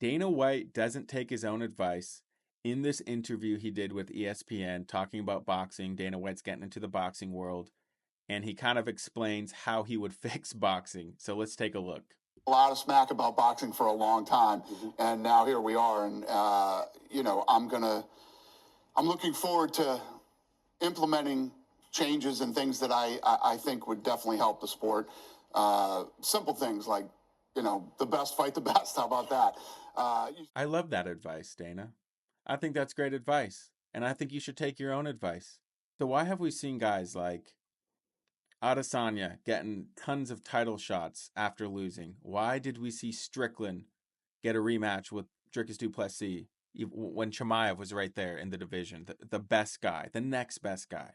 Dana White doesn't take his own advice. In this interview he did with ESPN talking about boxing, Dana White's getting into the boxing world, and he kind of explains how he would fix boxing. So let's take a look. A lot of smack about boxing for a long time, and now here we are. And I'm looking forward to implementing changes and things that I think would definitely help the sport. Simple things like, the best fight the best. How about that? I love that advice, Dana. I think that's great advice, and I think you should take your own advice. So why have we seen guys like Adesanya getting tons of title shots after losing? Why did we see Strickland get a rematch with Dricus du Plessis when Chimaev was right there in the division, the best guy, the next best guy?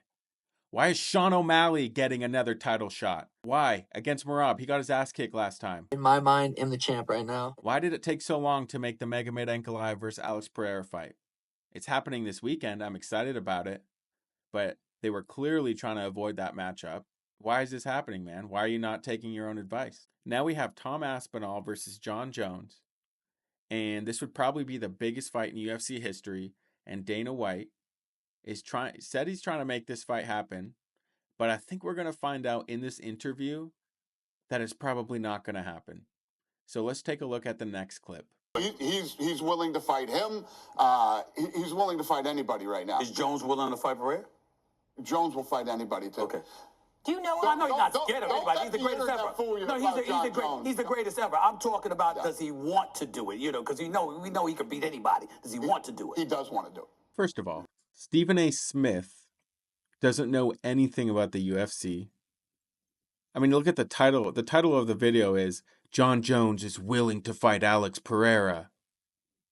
Why is Sean O'Malley getting another title shot? Why? Against Merab, he got his ass kicked last time. In my mind, I'm the champ right now. Why did it take so long to make the Magomed Ankalaev versus Alex Pereira fight? It's happening this weekend. I'm excited about it, but they were clearly trying to avoid that matchup. Why is this happening, man? Why are you not taking your own advice? Now we have Tom Aspinall versus Jon Jones, and this would probably be the biggest fight in UFC history, and Dana White said he's trying to make this fight happen, but I think we're going to find out in this interview that it's probably not going to happen. So let's take a look at the next clip. He's willing to fight him. He's willing to fight anybody right now. Is Jones willing to fight Pereira? Jones will fight anybody too. Okay. Do you know? I know you're not scared of anybody. He's the greatest ever. No, he's the greatest ever. I'm talking about does he want to do it? Because we know he can beat anybody. Does he want to do it? He does want to do it. First of all, Stephen A. Smith doesn't know anything about the UFC. I mean, look at the title. The title of the video is Jon Jones is willing to fight Alex Pereira.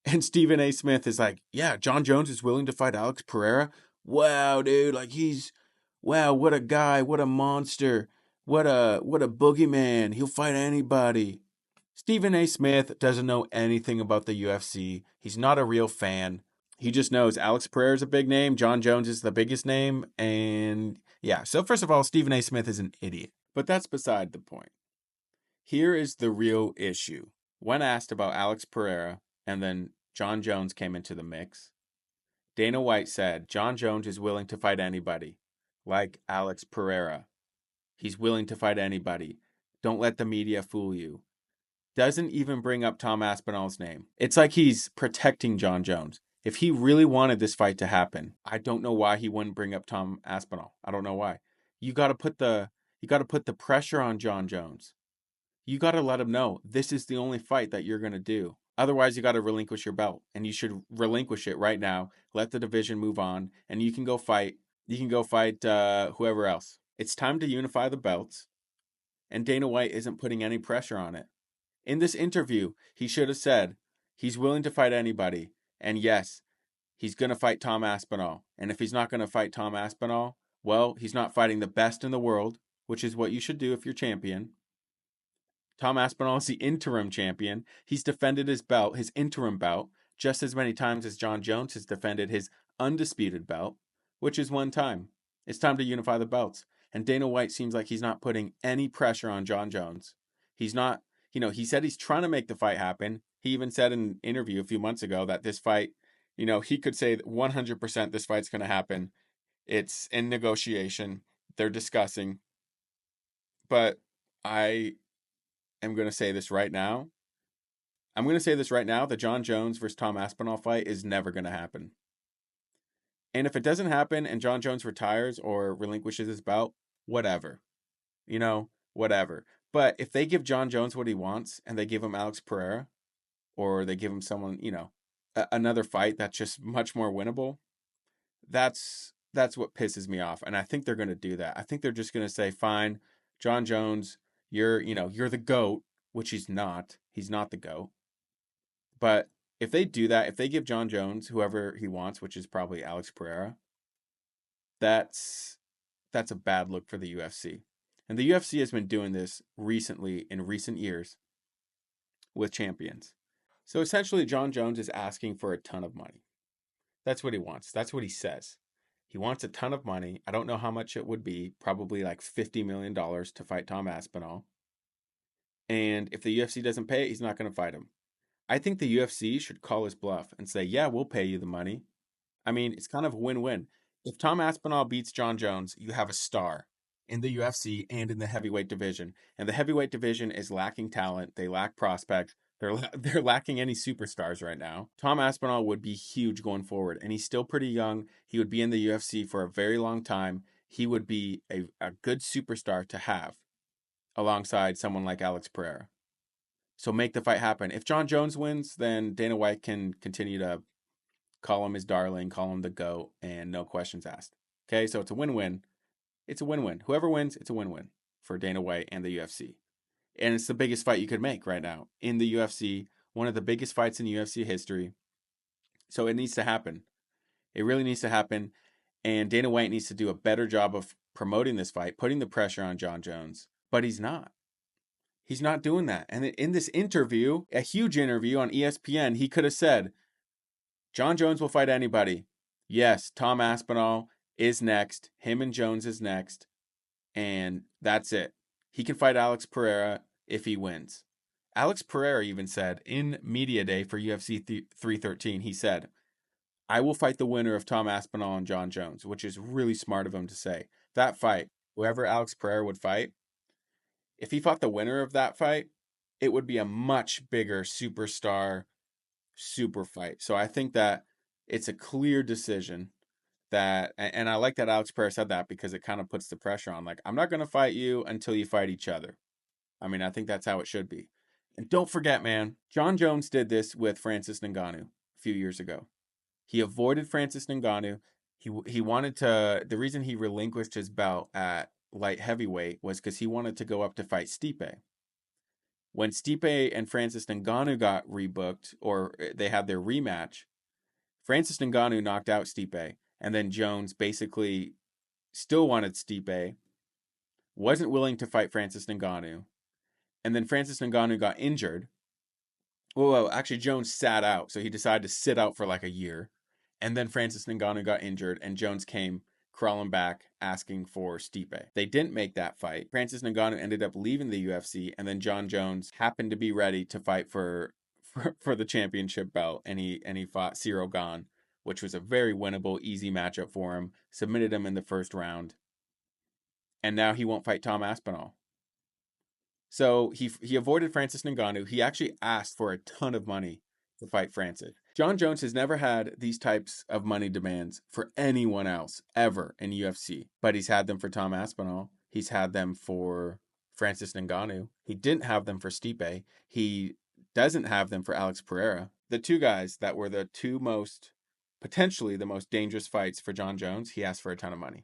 And Stephen A. Smith is like, yeah, Jon Jones is willing to fight Alex Pereira? Wow, dude, like wow, what a guy, what a monster, what a boogeyman. He'll fight anybody. Stephen A. Smith doesn't know anything about the UFC. He's not a real fan. He just knows Alex Pereira is a big name. Jon Jones is the biggest name. And yeah, so first of all, Stephen A. Smith is an idiot. But that's beside the point. Here is the real issue. When asked about Alex Pereira, and then Jon Jones came into the mix, Dana White said, Jon Jones is willing to fight anybody, like Alex Pereira. He's willing to fight anybody. Don't let the media fool you. Doesn't even bring up Tom Aspinall's name. It's like he's protecting Jon Jones. If he really wanted this fight to happen, I don't know why he wouldn't bring up Tom Aspinall. I don't know why. You got to put the pressure on Jon Jones. You got to let him know this is the only fight that you're going to do. Otherwise, you got to relinquish your belt, and you should relinquish it right now. Let the division move on, and you can go fight. You can go fight whoever else. It's time to unify the belts, and Dana White isn't putting any pressure on it. In this interview, he should have said he's willing to fight anybody, and yes, he's going to fight Tom Aspinall. And if he's not going to fight Tom Aspinall, well, he's not fighting the best in the world, which is what you should do if you're champion. Tom Aspinall is the interim champion. He's defended his belt, his interim belt, just as many times as Jon Jones has defended his undisputed belt, which is one time. It's time to unify the belts. And Dana White seems like he's not putting any pressure on Jon Jones. He's not, he said he's trying to make the fight happen. He even said in an interview a few months ago that this fight, he could say that 100% this fight's going to happen. It's in negotiation. They're discussing. But I'm going to say this right now. The Jon Jones versus Tom Aspinall fight is never going to happen. And if it doesn't happen and Jon Jones retires or relinquishes his belt, whatever. Whatever. But if they give Jon Jones what he wants and they give him Alex Pereira, or they give him someone, another fight that's just much more winnable, that's what pisses me off. And I think they're going to do that. I think they're just going to say, fine, Jon Jones, you're the GOAT, which he's not. He's not the GOAT. But if they do that, if they give Jon Jones whoever he wants, which is probably Alex Pereira, that's a bad look for the UFC. And the UFC has been doing this recently in recent years with champions. So essentially, Jon Jones is asking for a ton of money. That's what he wants. That's what he says. He wants a ton of money. I don't know how much it would be. Probably like $50 million to fight Tom Aspinall. And if the UFC doesn't pay it, he's not going to fight him. I think the UFC should call his bluff and say, yeah, we'll pay you the money. I mean, it's kind of a win-win. If Tom Aspinall beats Jon Jones, you have a star in the UFC and in the heavyweight division. And the heavyweight division is lacking talent. They lack prospects. They're lacking any superstars right now. Tom Aspinall would be huge going forward, and he's still pretty young. He would be in the UFC for a very long time. He would be a good superstar to have alongside someone like Alex Pereira. So make the fight happen. If Jon Jones wins, then Dana White can continue to call him his darling, call him the GOAT, and no questions asked. Okay, so it's a win-win. It's a win-win. Whoever wins, it's a win-win for Dana White and the UFC. And it's the biggest fight you could make right now in the UFC, one of the biggest fights in UFC history. So it needs to happen. It really needs to happen. And Dana White needs to do a better job of promoting this fight, putting the pressure on Jon Jones. But he's not. He's not doing that. And in this interview, a huge interview on ESPN, he could have said, Jon Jones will fight anybody. Yes, Tom Aspinall is next. Him and Jones is next. And that's it. He can fight Alex Pereira if he wins. Alex Pereira even said in Media Day for UFC 313, he said, I will fight the winner of Tom Aspinall and Jon Jones, which is really smart of him to say. That fight, whoever Alex Pereira would fight, if he fought the winner of that fight, it would be a much bigger superstar super fight. So I think that it's a clear decision that, and I like that Alex Pereira said that because it kind of puts the pressure on, like, I'm not going to fight you until you fight each other. I mean, I think that's how it should be. And don't forget, man, Jon Jones did this with Francis Ngannou a few years ago. He avoided Francis Ngannou. He wanted to, the reason he relinquished his belt at light heavyweight was because he wanted to go up to fight Stipe. When Stipe and Francis Ngannou got rebooked, or they had their rematch, Francis Ngannou knocked out Stipe, and then Jones basically still wanted Stipe, wasn't willing to fight Francis Ngannou, and then Francis Ngannou got injured. Well, actually, Jones sat out, so he decided to sit out for like a year, and then Francis Ngannou got injured, and Jones came crawling back asking for Stipe. They didn't make that fight. Francis Ngannou ended up leaving the UFC, and then Jon Jones happened to be ready to fight for the championship belt, and he fought Cyril Gane, which was a very winnable, easy matchup for him. Submitted him in the first round, and now he won't fight Tom Aspinall. So he avoided Francis Ngannou. He actually asked for a ton of money to fight Francis. Jon Jones has never had these types of money demands for anyone else ever in UFC, but he's had them for Tom Aspinall. He's had them for Francis Ngannou. He didn't have them for Stipe. He doesn't have them for Alex Pereira. The two guys that were the two most, potentially the most dangerous fights for Jon Jones, he asked for a ton of money.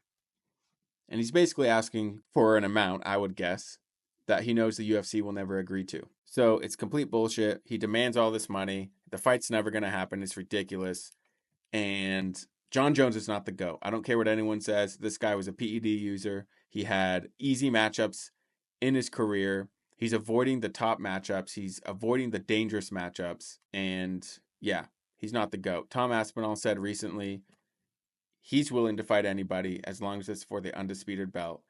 And he's basically asking for an amount, I would guess, that he knows the UFC will never agree to. So it's complete bullshit. He demands all this money. The fight's never going to happen. It's ridiculous. And Jon Jones is not the GOAT. I don't care what anyone says. This guy was a PED user. He had easy matchups in his career. He's avoiding the top matchups. He's avoiding the dangerous matchups. And yeah, he's not the GOAT. Tom Aspinall said recently he's willing to fight anybody as long as it's for the undisputed belt.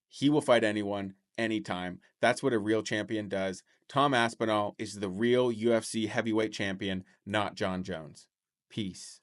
He will fight anyone, anytime. That's what a real champion does. Tom Aspinall is the real UFC heavyweight champion, not Jon Jones. Peace.